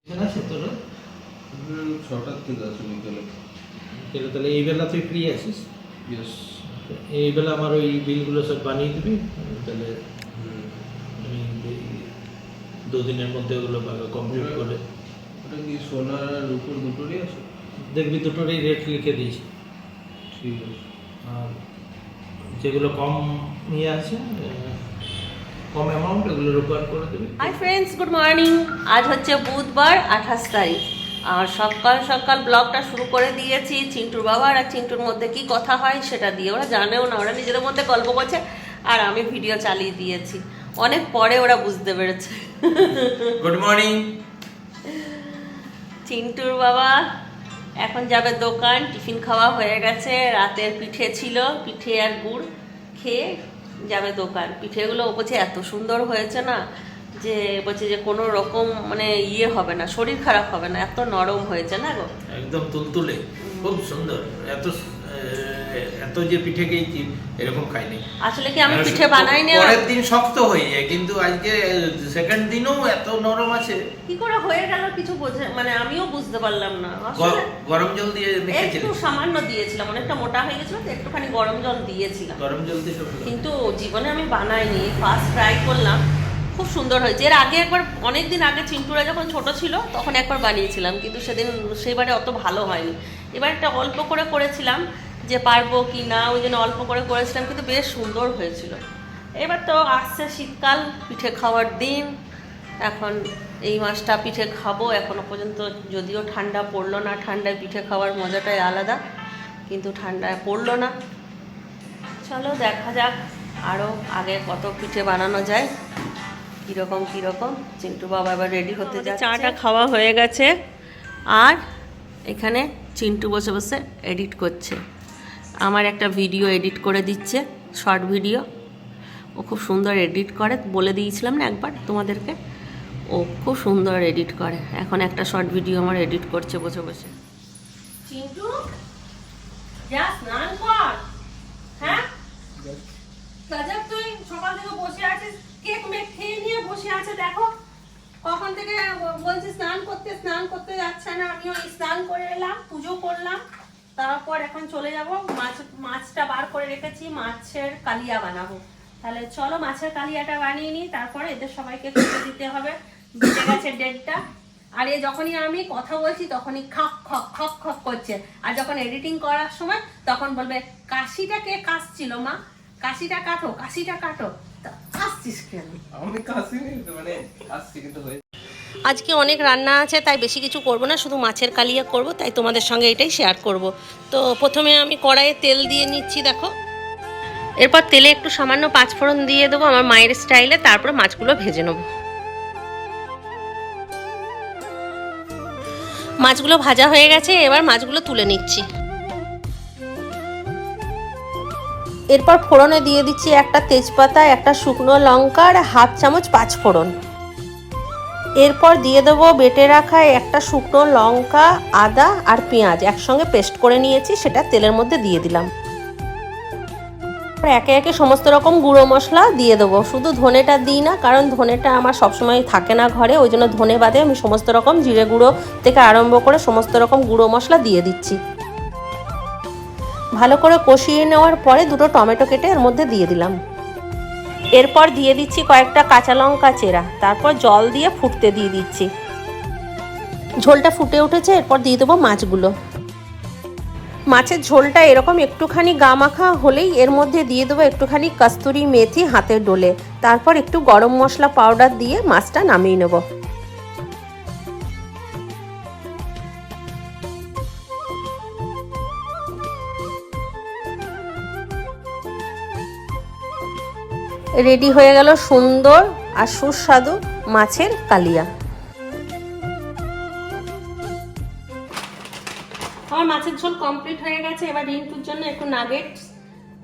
আছে তোর? 6টার থেকে আছে বিকেলে। তাহলে এই বেলা তুই ফ্রি আছিস? ইয়েস। এই বেলা আমার ওই বিলগুলো সব বানিয়ে দিবি, তাহলে আমি দুদিনের মধ্যে ওগুলো কমপ্লিট করে। ওটা কি সোনার আর রূপোর দুটোরই আছে? দেখবি দুটোরই রেট লিখে দিয়েছি। ঠিক আছে। আর যেগুলো কম ইয়ে আছে, কম অ্যামাউন্ট, ওগুলো রূপার করে দেবে। Hi friends, good morning. আজ হচ্ছে বুধবার 28 তারিখ। আর সকাল সকাল ব্লগটা শুরু করে দিয়েছি চিন্টুর বাবার আর চিন্টুর মধ্যে কি কথা হয় সেটা দিয়ে। ওরা জানেও না, ওরা নিজেদের মধ্যে গল্প করছে আর আমি ভিডিও চালিয়ে দিয়েছি। অনেক পরে ওরা বুঝতে পেরেছে। Good morning. চিন্টুর বাবা এখন যাবে দোকান, টিফিন খাওয়া হয়ে গেছে, রাতের পিঠে ছিল, পিঠে আর গুড় খেয়ে যাবে দোকান। পিঠেগুলো ও বলছে এত সুন্দর হয়েছে না, যে বলছে যে কোনো রকম মানে ইয়ে হবে না, শরীর খারাপ হবে না, এত নরম হয়েছে না গো, একদম তুলতুলে, খুব সুন্দর। এত এত যে পিঠে খেয়েছি এরকম খাইনি। আসলে কি আমি পিঠে বানাই না, পরের দিন শক্ত হয়ে যায়, কিন্তু আজকে সেকেন্ড দিনও এত নরম আছে। কি করে হয়ে গেল কিছু বোঝে, মানে আমিও বুঝতে পারলাম না। আসলে গরম জল দিয়ে মেখেছিলাম, একটু সামান্য দিয়েছিলাম, অনেকটা মোটা হয়ে গেছিল তো একটুখানি গরম জল দিয়েছিলাম, গরম জল দিয়ে সব। কিন্তু জীবনে আমি বানাইনি, ফার্স্ট ট্রাই করলাম, খুব সুন্দর হয়েছে। এর আগে একবার, অনেক দিন আগে চিন্টুরা যখন ছোট ছিল তখন একবার বানিয়েছিলাম, কিন্তু সেদিন সেইবারে অত ভালো হয়নি। এবার একটা অল্প করে করেছিলাম, যে পারবো কি না ওই জন্য অল্প করে করেছিলাম, কিন্তু বেশ সুন্দর হয়েছিল। এবার তো আসছে শীতকাল, পিঠে খাওয়ার দিন। এখন এই মাসটা পিঠে খাবো, এখনো পর্যন্ত যদিও ঠান্ডা পড়লো না, ঠান্ডায় পিঠে খাওয়ার মজাটাই আলাদা, কিন্তু ঠান্ডায় পড়লো না। চলো দেখা যাক আরও আগে কত পিঠে বানানো যায়, কীরকম কীরকম। চিন্টু বাবা এবার রেডি হতে যাচ্ছে। চাটা খাওয়া হয়ে গেছে, আর এখানে চিন্টু বসে বসে এডিট করছে, আমার একটা ভিডিও এডিট করে দিচ্ছে, শর্ট ভিডিও। ও খুব সুন্দর এডিট করে, বলে দিয়েছিলাম না একবার তোমাদেরকে, ও খুব সুন্দর এডিট করে। এখন একটা শর্ট ভিডিও আমার এডিট করছে বসে বসে। চিন্টু যা স্নান কর। হ্যাঁ রাজা, তুই সকাল থেকে বসে আছিস, কেক মেক খেয়ে নিয়ে বসে আছে, দেখো কখন থেকে বলছি স্নান করতে যাচ্ছে না। আমিও স্নান করে এলাম, পুজো করলাম, তারপর এখন চলে যাব। মাছটা বার করে রেখেছি, মাছের কালিয়া বানাবো। তাহলে চলো মাছের কালিয়াটা বানিয়ে নিই, তারপরে এদের সবাইকে খেতে দিতে হবে। বেজে গেছে 1:30। আর এ যখনই আমি কথা বলছি তখনই খক খক খক খক করছে, আর যখন এডিটিং করার সময় তখন বলবে কাশিটা কে কাশছিল মা, কাশিটা কাটো, কাশিটা কাটো। কাশছিস কেন? আমি কাশিনি, মানে কাশছি কিন্তু হয়ে। আজকে অনেক রান্না আছে, তাই বেশি কিছু করব না, শুধু মাছের কালিয়া করব, তাই তোমাদের সঙ্গে এটাই শেয়ার করব। তো প্রথমে আমি কড়াইয়ে তেল দিয়ে নিচ্ছি, দেখো। এরপর তেলে একটু সামান্য পাঁচফোড়ন দিয়ে দেবো আমার মায়ের স্টাইলে, তারপরে মাছগুলো ভেজে নেব। মাছগুলো ভাজা হয়ে গেছে, এবার মাছগুলো তুলে নিচ্ছি। এরপর ফোড়নে দিয়ে দিচ্ছি একটা তেজপাতা, একটা শুকনো লঙ্কা আর হাফ চামচ পাঁচফোড়ন। এরপর দিয়ে দেবো বেটে রাখা একটা শুকনো লঙ্কা, আদা আর পেঁয়াজ একসঙ্গে পেস্ট করে নিয়েছি, সেটা তেলের মধ্যে দিয়ে দিলাম। একে একে সমস্ত রকম গুঁড়ো মশলা দিয়ে দেবো, শুধু ধনেটা দিই না, কারণ ধনেটা আমার সবসময় থাকে না ঘরে, ওই জন্য ধনে বাদে আমি সমস্ত রকম জিরে গুঁড়ো থেকে আরম্ভ করে সমস্ত রকম গুঁড়ো মশলা দিয়ে দিচ্ছি। ভালো করে কষিয়ে নেওয়ার পরে দুটো টমেটো কেটে এর মধ্যে দিয়ে দিলাম। এরপর দিয়ে দিচ্ছি কয়েকটা কাঁচা লঙ্কা চেরা, তারপর জল দিয়ে ফুটতে দিয়ে দিচ্ছি। ঝোলটা ফুটে উঠেছে, এরপর দিয়ে দেবো মাছগুলো। মাছের ঝোলটা এরকম একটুখানি গা মাখা হলেই এর মধ্যে দিয়ে দেবো একটুখানি কস্তুরি মেথি হাতে ডলে, তারপর একটু গরম মশলা পাউডার দিয়ে মাছটা নামিয়ে নেব। রেডি হয়ে গেল সুন্দর আর সুস্বাদু মাছের কালিয়া। আমার মাছের ঝোল কমপ্লিট হয়ে গেছে। এবার রিন্টুর জন্য একটু নাগেটস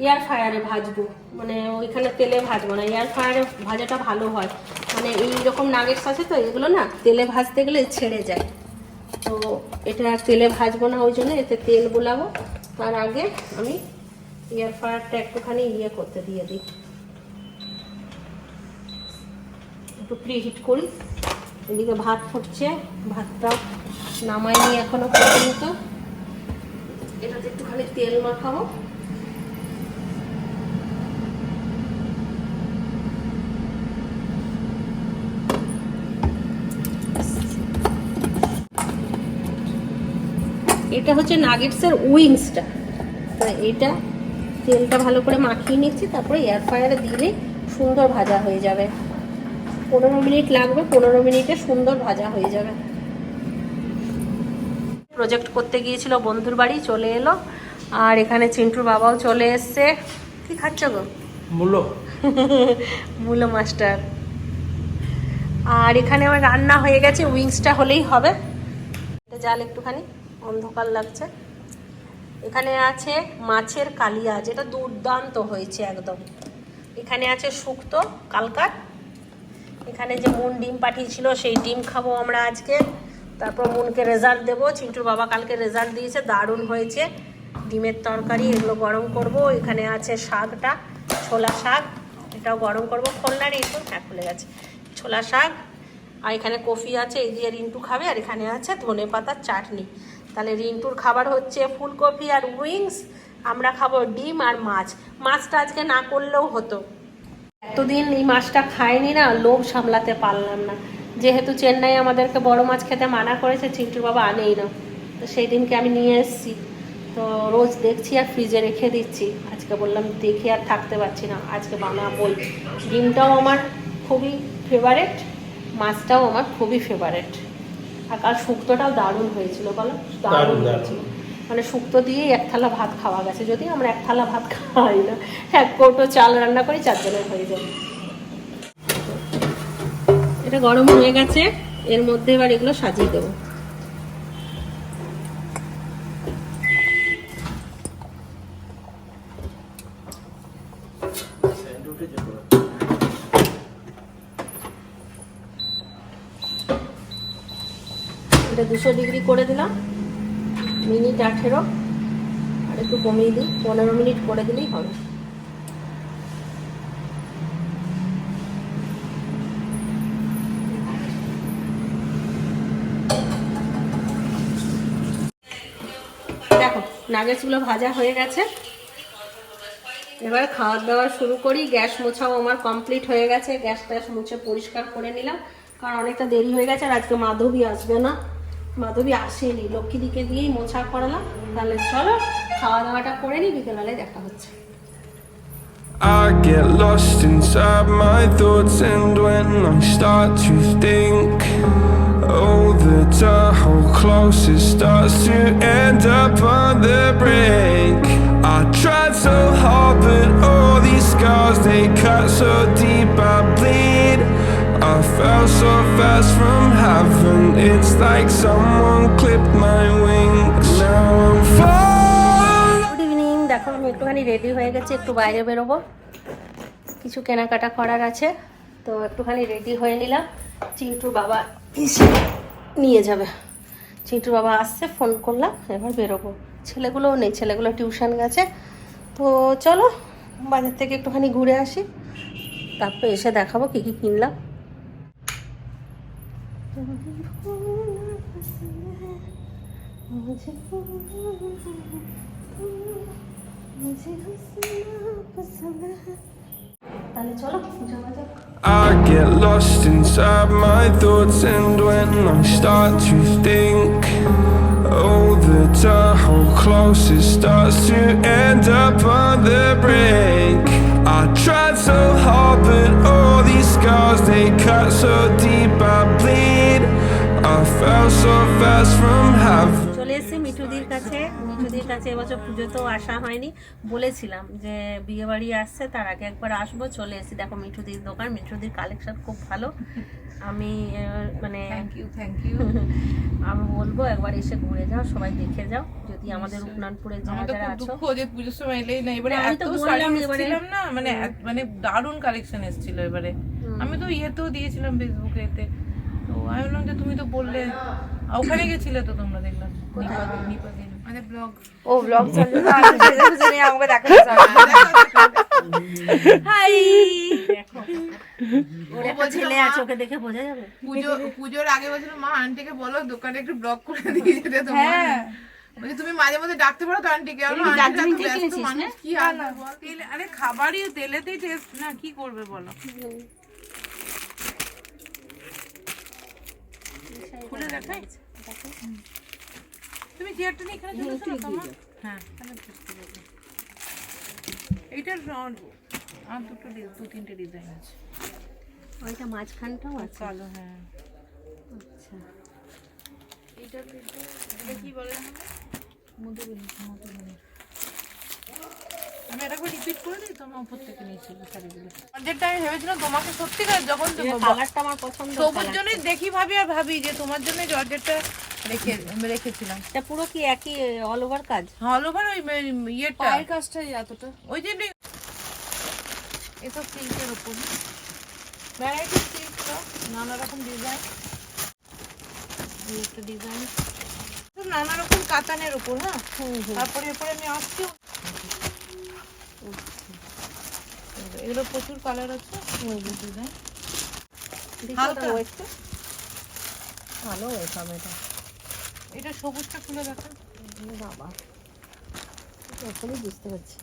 এয়ার ফ্রায়ারে ভাজবো, মানে ওইখানে তেলে ভাজবো না, এয়ার ফ্রায়ারে ভাজাটা ভালো হয়। মানে এই রকম নাগেটস আছে তো, এগুলো না তেলে ভাজতে গেলে ছেড়ে যায়, তো এটা তেলে ভাজবো না, ওই জন্য এতে তেল বোলাবো। তার আগে আমি এয়ার ফ্রায়ারটা একটুখানি করতে দিয়ে দিই, একটু প্রিহিট করি, এদিকে ভাত ফুটছে, ভাতটা নামাইনি এখনো পর্যন্ত। এটাতে একটুখানি তেল মাখাবো। এটা হচ্ছে নাগেটসের উইংসটা। তো এটা তেলটা ভালো করে মাখিয়ে নিচ্ছি, তারপরে এয়ার ফ্রায়ারে দিলেই সুন্দর ভাজা হয়ে যাবে। 15 মিনিট লাগবে, 15 মিনিটে সুন্দর ভাজা হয়ে যাবে। প্রজেক্ট করতে গিয়েছিল বন্ধুর বাড়ি, চলে এলো। আর এখানে চিন্টুর বাবাও চলে এসছে। কি খাচ্ছ গো? মূল্য মূলো মাস্টার। আর এখানে আমার রান্না হয়ে গেছে, উইংসটা হলেই হবে। এটা জাল একটুখানি, অন্ধকার লাগছে। এখানে আছে মাছের কালিয়া, যেটা দুর্দান্ত হয়েছে একদম। এখানে আছে শুক্তো কালকার। এখানে যে মুন ডিম পাঠিয়েছিল, সেই ডিম খাবো আমরা আজকে। তারপর মুনকে রেজাল্ট দেবো। চিন্টুর বাবা কালকে রেজাল্ট দিয়েছে, দারুণ হয়েছে। ডিমের তরকারি, এগুলো গরম করব। এখানে আছে শাকটা, ছোলা শাক, এটাও গরম করব। খোলনারই একটু, হ্যাঁ খুলে গেছে। ছোলা শাক, আর এখানে কফি আছে, এই দিয়ে রিন্টু খাবে। আর এখানে আছে ধনে পাতার চাটনি। তাহলে রিন্টুর খাবার হচ্ছে ফুলকপি আর উইংস, আমরা খাবো ডিম আর মাছ। মাছটা আজকে না করলেও হতো, এতদিন এই মাছটা খাইনি না, লোভ সামলাতে পারলাম না। যেহেতু চেন্নাই আমাদেরকে বড় মাছ খেতে মানা করেছে, চিন্টুর বাবা আনেই না, তো সেই দিনকে আমি নিয়ে এসেছি। তো রোজ দেখছি আর ফ্রিজে রেখে দিচ্ছি। আজকে বললাম দেখে আর থাকতে পারছি না, আজকে বানাবোই। ডিমটাও আমার খুবই ফেভারেট, মাছটাও আমার খুবই ফেভারেট। আর কাল শুক্তোটাও দারুণ হয়েছিল, বলো দারুণ হয়েছিল। মানে শুক্তো দিয়েই এক থালা ভাত খাওয়া গেছে। যদি আমরা এক থালা ভাত খাই না, 1 কৌটো চাল রান্না করি, 4 জনের হয়ে যাবে। এটা গরম হয়ে গেছে, এর মধ্যে এবার এগুলো সাজিয়ে দেবো। এটা 200 ডিগ্রি করে দিলাম, মিনিট 18। আর একটু কমিয়ে দিই, 15 মিনিট করে দিলেই হবে। দেখো নাগেটসগুলো ভাজা হয়ে গেছে। এবার খাওয়া দাওয়া শুরু করি। গ্যাস মোছাও আমার কমপ্লিট হয়ে গেছে। গ্যাস ট্যাস মুছে পরিষ্কার করে নিলাম, কারণ অনেকটা দেরি হয়ে গেছে। আর আজকে মাধবী আসবে না, মাধবী আসেনি, লক্ষ্মীদিকে দিয়েই মোছা করালাম। তাহলে চলো খাওয়া দাওয়াটা করে নিই, বিকেলবেলায় দেখা হচ্ছে। I get lost inside my thoughts, and when I start to think, oh, the Tahoe closest starts to end up on the brink. I tried so hard, but all these scars, they cut so deep, I bleed. I fell so fast from heaven, it's like someone clipped my wings. Now I'm falling. Good evening. দেখো আমি একটুখানি ready হয়ে গেছি, একটু বাইরে বেরোবো, কিছু কেনাকাটা করার আছে। তো একটুখানি রেডি হয়ে নিলাম। চিন্টুর বাবা এসে নিয়ে যাবে। চিন্টুর বাবা আসছে, ফোন করলাম, এবার বেরোবো। ছেলেগুলোও নেই, ছেলেগুলো টিউশন গেছে। তো চলো বাজার থেকে একটুখানি ঘুরে আসি, তারপর এসে দেখাবো কী কী কিনলাম। তাহলে চলো যাওয়া যাক। I get lost inside my thoughts, and when I start to think, oh, the Tahoe closest starts to end up on the brink. I tried so hard, but all these scars, they cut so deep, I bleed. I fell so fast from heaven. চলে এসেছি মিঠুদির কাছে। মিঠুদির কাছে এবছর পুজোতেও আসা হয়নি, বলেছিলাম যে বিয়ে বাড়ি আসছে, তার আগে একবার আসবো। চলে এসেছি, দেখো মিঠুদির দোকান। মিঠুদির কালেকশন খুব ভালো। আমি মানে থ্যাংক ইউ আমি বলবো একবার এসে ঘুরে যাও, সবাই দেখে যাও। যদি আমাদের উপনানপুরে যারা আমাদের যারা খুব আছো, দুঃখ যে পুজোর সময় এলেই না। এবারে আমি তো এত বললাম শাড়ি এবারে- এসেছিলাম না, মানে মানে দারুণ কালেকশন এসেছিল এবারে। আমি তো ইয়েতেও দিয়েছিলাম ফেসবুকে, এতে তো আমি বললাম যে তুমি তো বললে ওখানে গেছিলে, তো তোমরা দেখলাম মানে ব্লগ ও ব্লগ চলে আমাকে দেখাতে হাই দেখো ওর একটা ছেলে আছে, ওকে দেখে বোঝা যাবে। পুজোর আগে বলছিল মা আন্টিকে বলো দোকানে একটু ব্লক করে দিয়ে যেতে তোমার। বলছি তুমি মাঝে মধ্যে ডাকতে পারো তো আন্টিকে। কি আরে খাবারই তেলেতেই টেস্ট না, কি করবে বলো। খুলে দেখাই তুমি চেয়ারটা নিয়ে এখানে চলে এসো না তোমার। হ্যাঁ তাহলে বুঝতে পারবে। এইটার আর দু তিনটে ডিজাইন আছে। ওইটা মাঝখানটাও আছে কালো। হ্যাঁ আচ্ছা এটা কি বলে মধুবনী। আমি এটা করে রিপিট করে দিই, তোমার উপর থেকে নিয়েছিল শাড়িগুলো। যেটা আমি ভেবেছিলাম তোমাকে সত্যিকার যখন কালারটা আমার পছন্দ, সবুজ জন্যই দেখি ভাবি যে তোমার জন্য জর্জেটটা রেখেছিলাম। এটা পুরো কি একই অল ওভার কাজ? অল ওভার ওই ইয়েটা পায়ের কাজটাই এতটা। ওই যে এটা সিল্কের উপর ভ্যারাইটি সিল্ক, নানা রকম ডিজাইন। এই একটা ডিজাইন নানা রকম কাতানের উপর। হ্যাঁ তারপরে এরপরে আমি আসছি, এগুলো প্রচুর কালার আছে। ডিজাইন হালকা একটু ভালো ওয়েট হবে এটা। এটা সবুজটা খুলে দেখা বাবা, এখনই বুঝতে পারছি।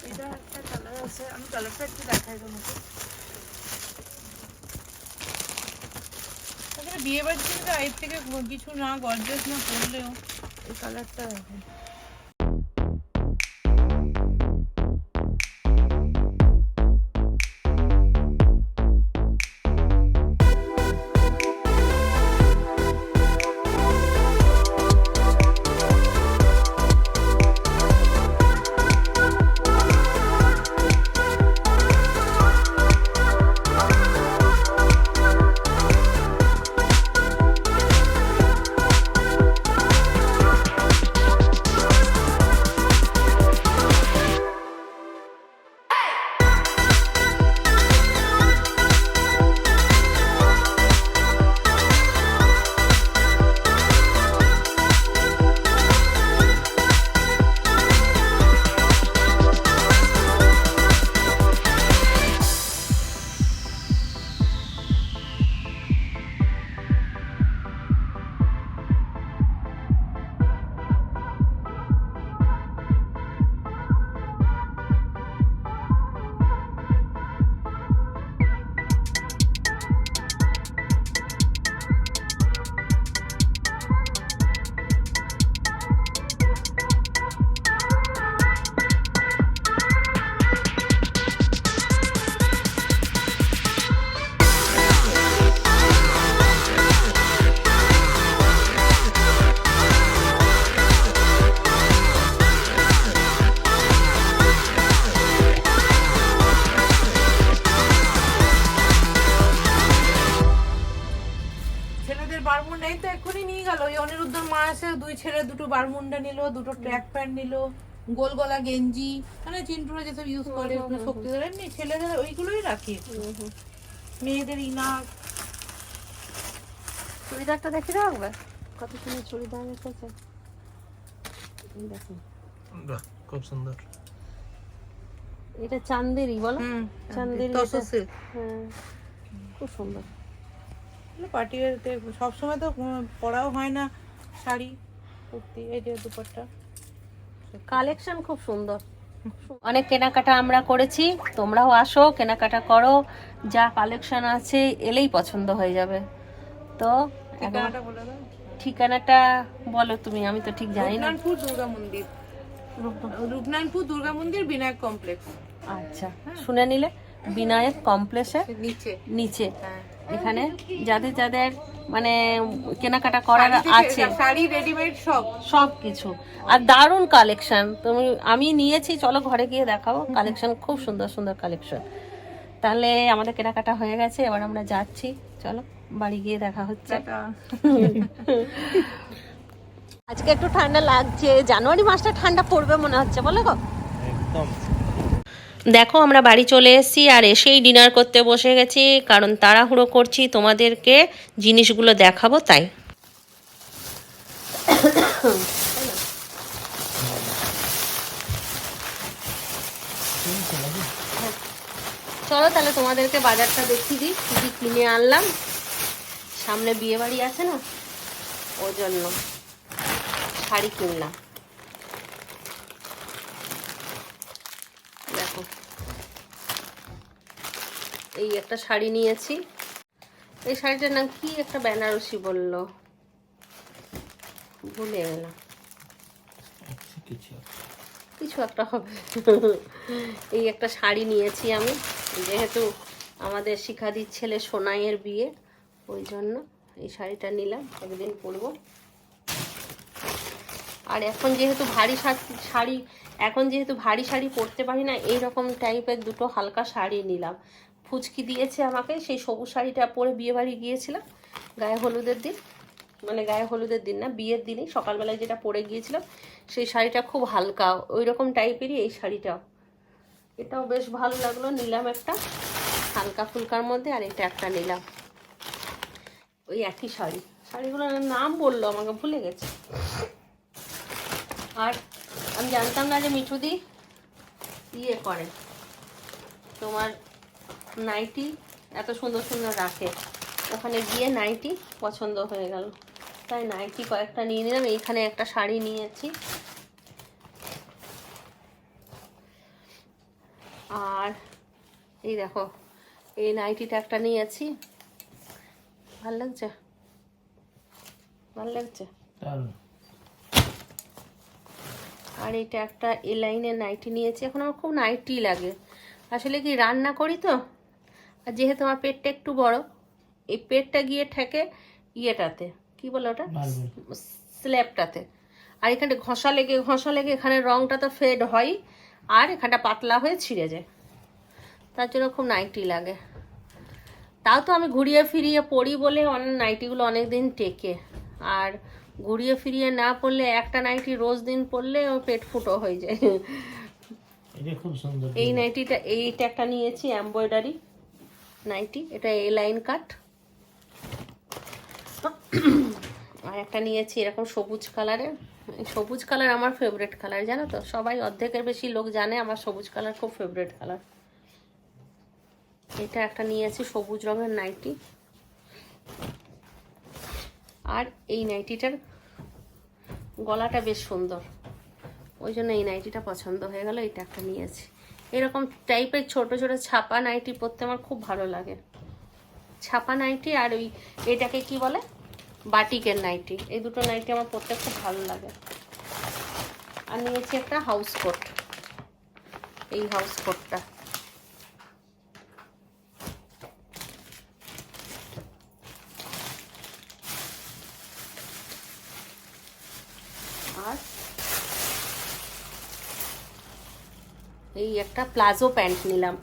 এটা একটা কালার আছে, আমি কালারটা একটু দেখাই তোমাকে। তাহলে বিয়ে বাড়ির জন্য এর থেকে কিছু না গর্জিয়াস না পরলেও এই কালারটা আছে। বারমুন্ডা এই তো এক্ষুনি নিয়ে গেল। ওই অনিরুদ্ধর মা এসে দুই ছেলে দুটো বারমুন্ডা নিল, দুটো ট্র্যাক প্যান্ট নিল, গোল গলা গেঞ্জি, মানে চিন্টুরা যেসব ইউজ করে শক্তিদের, এমনি ছেলেদের ওইগুলোই রাখি। মেয়েদের ইনার। চুড়িদারটা দেখে দাও একবার, কত সুন্দর চুড়িদার এসেছে। দেখো খুব সুন্দর। এটা চান্দেরি বলো, চান্দেরি। হ্যাঁ খুব সুন্দর। পার্টি ওয়ারতে সবসময় তো পরাও হয় না শাড়ি কুর্তি। এই যে দুপাট্টা, কালেকশন খুব সুন্দর। অনেক কেনাকাটা আমরা করেছি, তোমরাও আসো কেনাকাটা করো, যা কালেকশন আছে এলেই পছন্দ হয়ে যাবে। তো ঠিকানাটা বলে দাও। ঠিকানাটা বলো তুমি, আমি তো ঠিক জানি না। রূপনারায়ণপুর দুর্গা মন্দির, রূপনারায়ণপুর দুর্গা মন্দির বিনায়ক কমপ্লেক্স। আচ্ছা শুনে নিলে, বিনায়ক কমপ্লেক্সের নিচে। এখানে যাদের যাদের মানে কেনাকাটা করার আছে, শাড়ি রেডিমেড সব কিছু, আর দারুণ কালেকশন। আমি নিয়েছি, চলো ঘরে গিয়ে দেখাবো। কালেকশন খুব সুন্দর সুন্দর কালেকশন। তাহলে আমাদের কেনাকাটা হয়ে গেছে, এবার আমরা যাচ্ছি, চলো বাড়ি গিয়ে দেখা হচ্ছে। আজকে একটু ঠান্ডা লাগছে, জানুয়ারি মাসটা ঠান্ডা পড়বে মনে হচ্ছে, বলো গো। একদম। দেখো আমরা বাড়ি চলে এসেছি, আর এসেই ডিনার করতে বসে গেছি, কারণ তাড়াহুড়ো করছি, তোমাদেরকে জিনিসগুলো দেখাবো তাই। চলো তাহলে তোমাদেরকে বাজারটা দেখিয়ে দিই কী কী কিনে আনলাম। সামনে বিয়ে বাড়ি আছে না, ওই জন্য শাড়ি কিনলাম। দেখো এই একটা শাড়ি নিয়েছি। এই শাড়িটার নাম কি একটা বেনারসি বললো, ভুলে গেলাম, কিছু একটা হবে। এই একটা শাড়ি নিয়েছি আমি, যেহেতু আমাদের শিখাদির ছেলে সোনাইয়ের বিয়ে, ওই জন্য এই শাড়িটা নিলাম, একদিন পরবো। আর এখন যেহেতু ভারী শাড়ি পরতে পারি না, এই রকম টাইপের দুটো হালকা শাড়ি নিলাম। ফুচকি দিয়েছে আমাকে, সেই সবুজ শাড়িটা পরে বিয়ে বাড়ি গিয়েছিলাম গায়ে হলুদের দিন, মানে গায়ে হলুদের দিন না, বিয়ের দিনই সকালবেলায় যেটা পরে গিয়েছিলাম, সেই শাড়িটা খুব হালকা, ওই রকম টাইপেরই এই শাড়িটাও। এটাও বেশ ভালো লাগলো, নিলাম একটা হালকা ফুলকার মধ্যে। আর এটা একটা নিলাম, ওই একই শাড়িগুলোর নাম বললো আমাকে, ভুলে গেছে। আর আমি জানতাম না যে মিঠুদি ইয়ে করে, তোমার নাইটি এত সুন্দর সুন্দর রাখে। ওখানে গিয়ে নাইটি পছন্দ হয়ে গেল, তাই নাইটি কয়েকটা নিয়ে নিলাম। এইখানে একটা শাড়ি নিয়েছি, আর এই দেখো এই নাইটিটা একটা নিয়েছি। ভাল লাগছে, ভাল লাগছে। আর এটা একটা এ লাইনের নাইটি নিয়েছি। এখন আমার খুব নাইটি লাগে, আসলে কি রান্না করি তো, আর যেহেতু আমার পেটটা একটু বড়, এই পেটটা গিয়ে ঠেকে ইয়েটাতে, কি বলে ওটা, স্ল্যাবটাতে। আর এখানে ঘষা লেগে এখানে রংটা তো ফেড হয়, আর এখানটা পাতলা হয়ে ছিঁড়ে যায়, তার জন্য খুব নাইটি লাগে। তাও তো আমি ঘুরিয়ে ফিরিয়ে পরি বলে নাইটিগুলো অনেক দিন টেকে। আর ঘুরিয়ে ফিরিয়ে না পরলে, একটা নাইটি রোজ দিন পরলে ও পেট ফুটো হয়ে যায়। খুব সুন্দর এই নাইটিটা, এইটা একটা নিয়েছি এমব্রয়ডারি নাইটি, এটা এ লাইন কাট। আর একটা নিয়েছি এরকম সবুজ কালারের। এই সবুজ কালার আমার ফেভারিট কালার, জানো তো, সবাই অর্ধেকের বেশি লোক জানে আমার সবুজ কালার খুব ফেভারিট কালার। এটা একটা নিয়েছি সবুজ রঙের নাইটি। আর এই নাইটিটার গলাটা বেশ সুন্দর, ওই জন্য এই নাইটিটা পছন্দ হয়ে গেল, এটা একটা নিয়েছি। এরকম টাইপের ছোট ছোট ছাপা নাইটি পরতে আমার খুব ভালো লাগে, ছাপা নাইটি। আর ওই এটাকে কি বলে, বাটিকের নাইটি, এই দুটো নাইটি আমার পরতে খুব ভালো লাগে। আর নিয়েছি একটা হাউস কোট, এই হাউস কোটটা। আর এই একটা প্লাজো প্যান্ট নিলাম,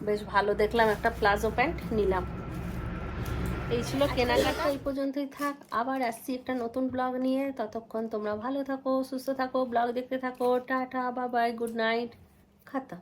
বেশ ভালো দেখলাম, একটা প্লাজো প্যান্ট নিলাম। এই ছিল কেনাকাটা, এই পর্যন্তই থাক। আবার আসছি একটা নতুন ব্লগ নিয়ে, ততক্ষণ তোমরা ভালো থাকো, সুস্থ থাকো, ব্লগ দেখতে থাকো। Tata, bye bye, good night, খাতা।